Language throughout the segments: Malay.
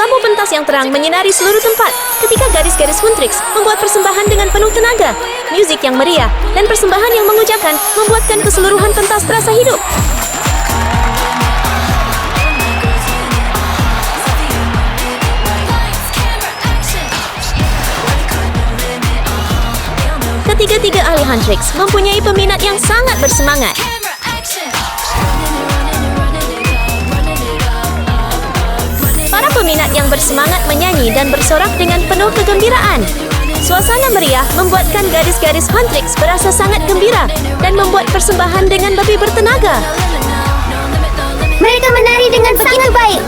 Lampu pentas yang terang menyinari seluruh tempat ketika gadis-gadis Huntrix membuat persembahan dengan penuh tenaga. Muzik yang meriah dan persembahan yang mengujakan membuatkan keseluruhan pentas terasa hidup. Ketiga-tiga ahli Huntrix mempunyai peminat yang sangat bersemangat. Para peminat yang bersemangat menyanyi dan bersorak dengan penuh kegembiraan. Suasana meriah membuatkan gadis-gadis Huntrix berasa sangat gembira dan membuat persembahan dengan lebih bertenaga. Mereka menari dengan begitu baik.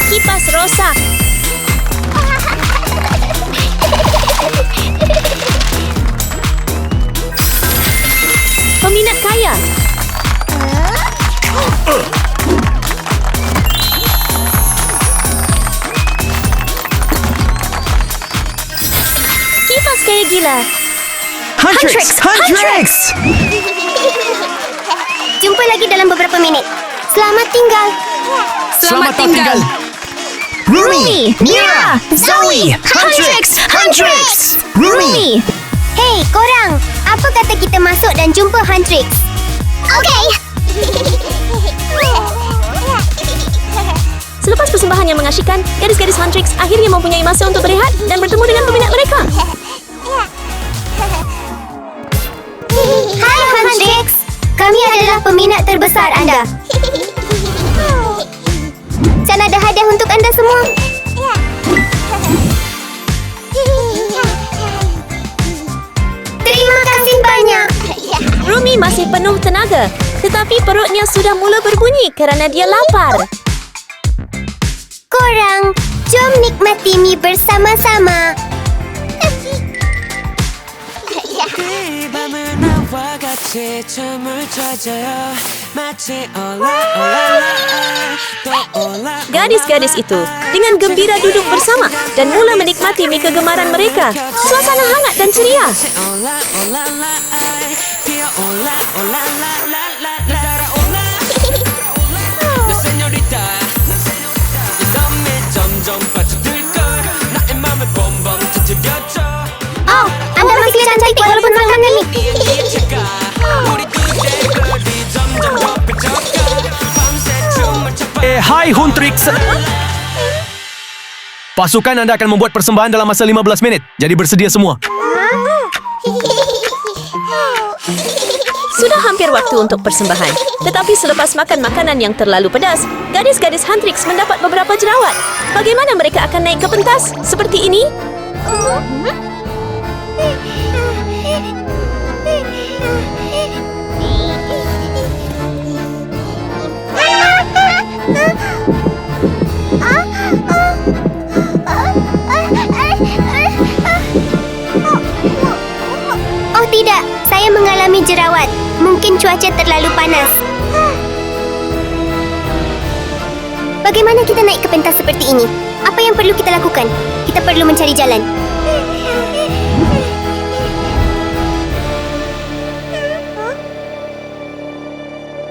Kipas rosak. Peminat kaya. Kipas kaya gila. Huntrix! Huntrix! Jumpa lagi dalam beberapa minit. Selamat tinggal. Selamat tinggal! Rumi! Mira! Zoe! Huntrix! Huntrix! Rumi! Hei, korang. Apa kata kita masuk dan jumpa Huntrix? Okey. Selepas persembahan yang mengasyikkan, gadis-gadis Huntrix akhirnya mempunyai masa untuk berehat dan bertemu dengan peminat mereka. Hai Huntrix. Kami adalah peminat terbesar anda. Saya ada hadiah untuk anda semua. Terima kasih banyak. Rumi masih penuh tenaga, tetapi perutnya sudah mula berbunyi kerana dia lapar. Korang, jom nikmati mie bersama-sama. Gadis-gadis itu dengan gembira duduk bersama dan mula menikmati mie kegemaran mereka. Suasana hangat dan ceria. Oh, anda masih cantik walaupun makan ni. Hai Huntrix! Pasukan anda akan membuat persembahan dalam masa 15 minit. Jadi bersedia semua. Sudah hampir waktu untuk persembahan. Tetapi selepas makan makanan yang terlalu pedas, gadis-gadis Huntrix mendapat beberapa jerawat. Bagaimana mereka akan naik ke pentas? Seperti ini? Oh tidak, saya mengalami jerawat. Mungkin cuaca terlalu panas. Bagaimana kita naik ke pentas seperti ini? Apa yang perlu kita lakukan? Kita perlu mencari jalan.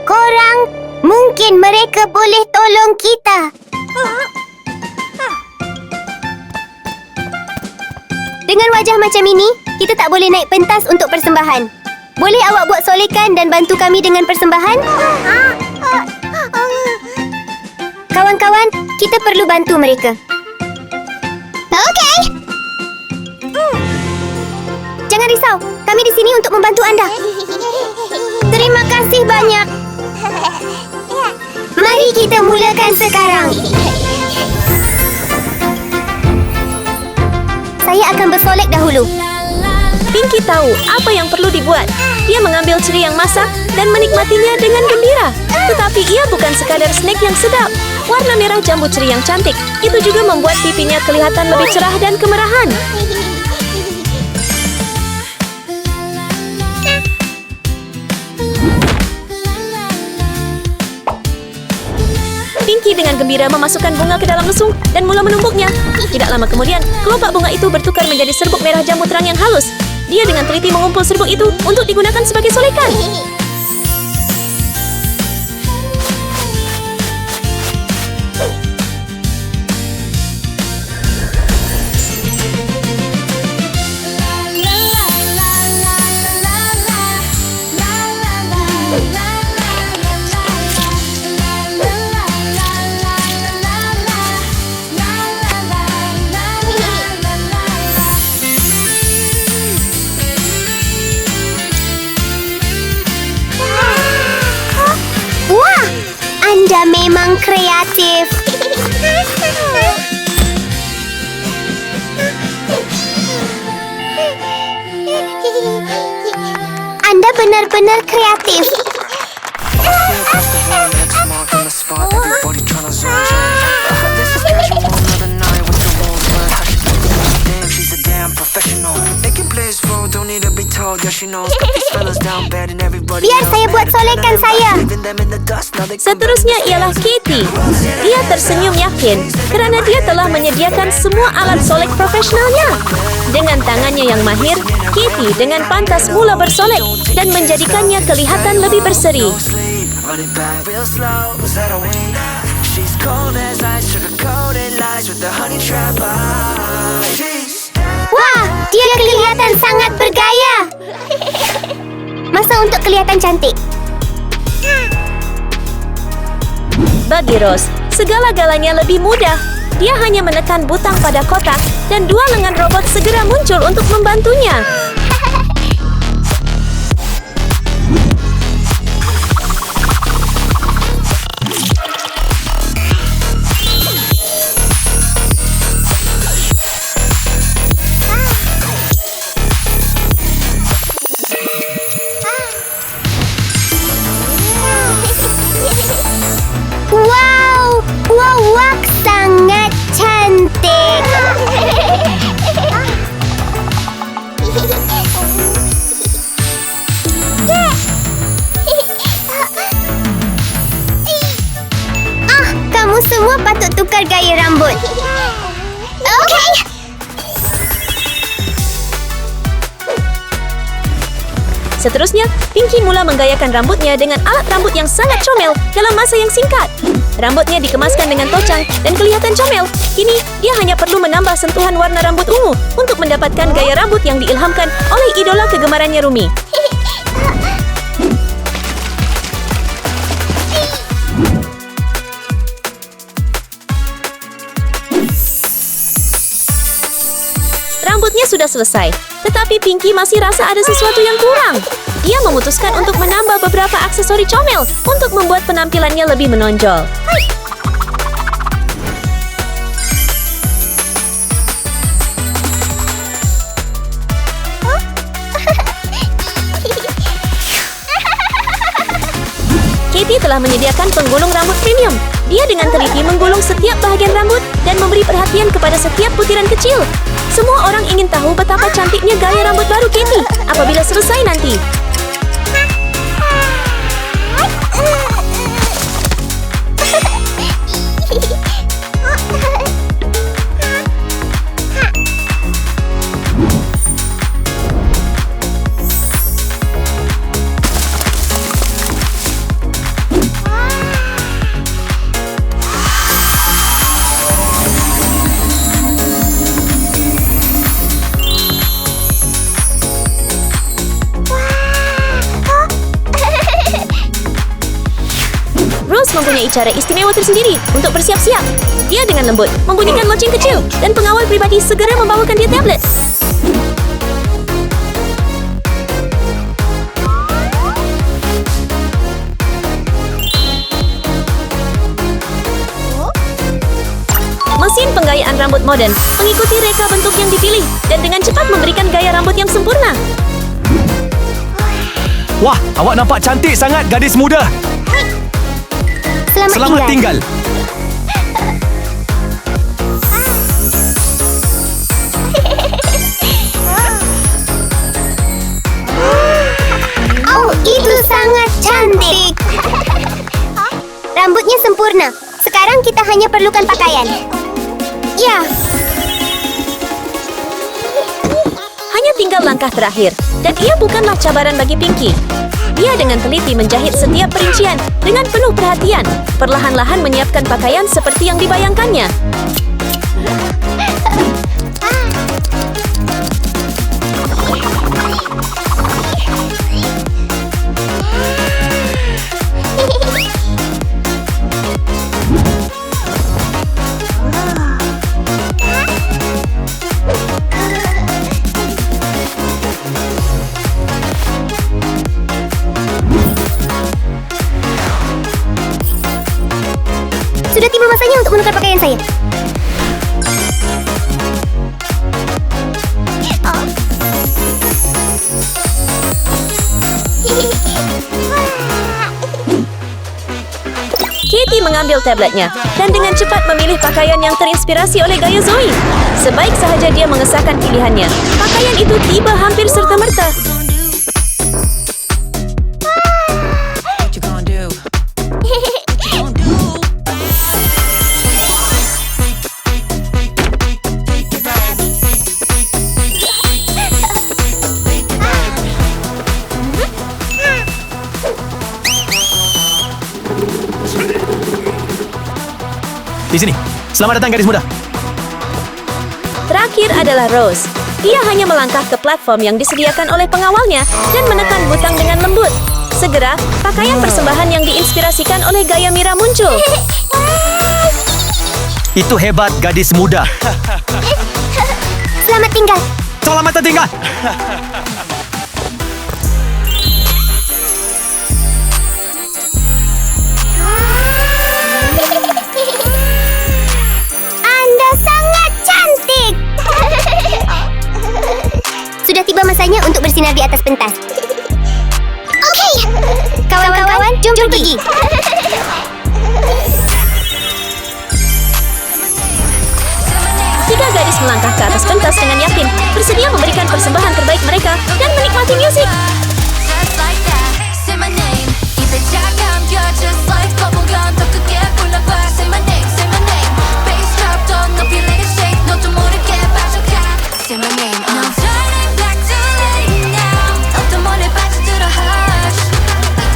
Korang, mungkin mereka boleh tolong kita. Dengan wajah macam ini, kita tak boleh naik pentas untuk persembahan. Boleh awak buat solekan dan bantu kami dengan persembahan? Kawan-kawan, kita perlu bantu mereka. Okey. Jangan risau, kami di sini untuk membantu anda. Terima kasih banyak. Mari kita mulakan sekarang. Saya akan bersolek dahulu. Pinky tahu apa yang perlu dibuat. Dia mengambil ceri yang masak dan menikmatinya dengan gembira. Tetapi ia bukan sekadar snack yang sedap. Warna merah jambu ceri yang cantik itu juga membuat pipinya kelihatan lebih cerah dan kemerahan. Kitty dengan gembira memasukkan bunga ke dalam lesung dan mula menumbuknya. Tidak lama kemudian, kelopak bunga itu bertukar menjadi serbuk merah jambu terang yang halus. Dia dengan teliti mengumpul serbuk itu untuk digunakan sebagai solekan. Wah, anda memang kreatif. Anda benar-benar kreatif. Biar saya buat solekan saya. Seterusnya ialah Kitty. Dia tersenyum yakin kerana dia telah menyediakan semua alat solek profesionalnya. Dengan tangannya yang mahir, Kitty dengan pantas mula bersolek dan menjadikannya kelihatan lebih berseri. Wah, dia kelihatan sangat bergaya. Masa untuk kelihatan cantik. Bagi Rose, segala-galanya lebih mudah. Dia hanya menekan butang pada kotak dan dua lengan robot segera muncul untuk membantunya. Wow, wawak sangat cantik. Kamu semua patut tukar gaya rambut. Okey. Seterusnya, Pinky mula menggayakan rambutnya dengan alat rambut yang sangat comel dalam masa yang singkat. Rambutnya dikemaskan dengan tocang dan kelihatan comel. Kini, dia hanya perlu menambah sentuhan warna rambut ungu untuk mendapatkan gaya rambut yang diilhamkan oleh idola kegemarannya Rumi. Rambutnya sudah selesai, tetapi Pinky masih rasa ada sesuatu yang kurang. Dia memutuskan untuk menambah beberapa aksesori comel untuk membuat penampilannya lebih menonjol. Kitty telah menyediakan penggulung rambut premium. Dia dengan teliti menggulung setiap bahagian rambut dan memberi perhatian kepada setiap butiran kecil. Semua orang ingin tahu betapa cantiknya gaya rambut baru Kitty apabila selesai nanti. Rose mempunyai cara istimewa tersendiri untuk bersiap-siap. Dia dengan lembut membunyikan loceng kecil dan pengawal pribadi segera membawakan dia tablet. Mesin penggayaan rambut moden mengikuti reka bentuk yang dipilih dan dengan cepat memberikan gaya rambut yang sempurna. Wah, awak nampak cantik sangat, gadis muda. Selamat tinggal. Oh, itu sangat cantik. Rambutnya sempurna. Sekarang Sekarang kita hanya perlukan pakaian. Ya, Hanya tinggal langkah terakhir, dan ia bukanlah cabaran bagi Pinky. Dia dengan teliti menjahit setiap perincian dengan penuh perhatian, perlahan-lahan menyiapkan pakaian seperti yang dibayangkannya. sudah tiba masanya untuk menukar pakaian saya. Katie mengambil tabletnya dan dengan cepat memilih pakaian yang terinspirasi oleh gaya Zoe. Sebaik sahaja dia mengesahkan pilihannya, pakaian itu tiba hampir serta-merta. Di sini. Selamat datang gadis muda. Terakhir adalah Rose. Ia hanya melangkah ke platform yang disediakan oleh pengawalnya dan menekan butang dengan lembut. Segera, pakaian persembahan yang diinspirasikan oleh gaya Mira muncul. Itu hebat gadis muda. Selamat tinggal. Selamat tinggal. Anda sangat cantik. Sudah tiba masanya untuk bersinar di atas pentas. Okey. Kawan-kawan, jom pergi. Tiga gadis melangkah ke atas pentas dengan yakin, bersedia memberikan persembahan terbaik mereka dan menikmati musik. Just like that, say my name. 입에 차가운겨 just like bubblegum. 더 크게 불러봐. Say my name, say my name. Bass drop, don't know feel like a shake. 너도 모르게 빠져가. Say my name. Now turning back to late now. 어떤 몰래 빠져들어 hush.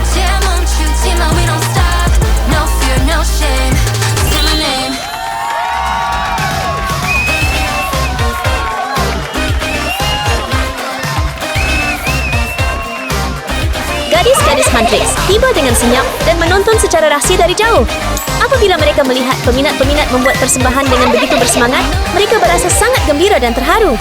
이제 멈추지만 we don't stop. No fear, no shame. Say my name. Gadis-gadis Huntrix tiba dengan senyap dan menonton secara rahsia dari jauh. Apabila mereka melihat peminat-peminat membuat persembahan dengan begitu bersemangat, mereka berasa sangat gembira dan terharu.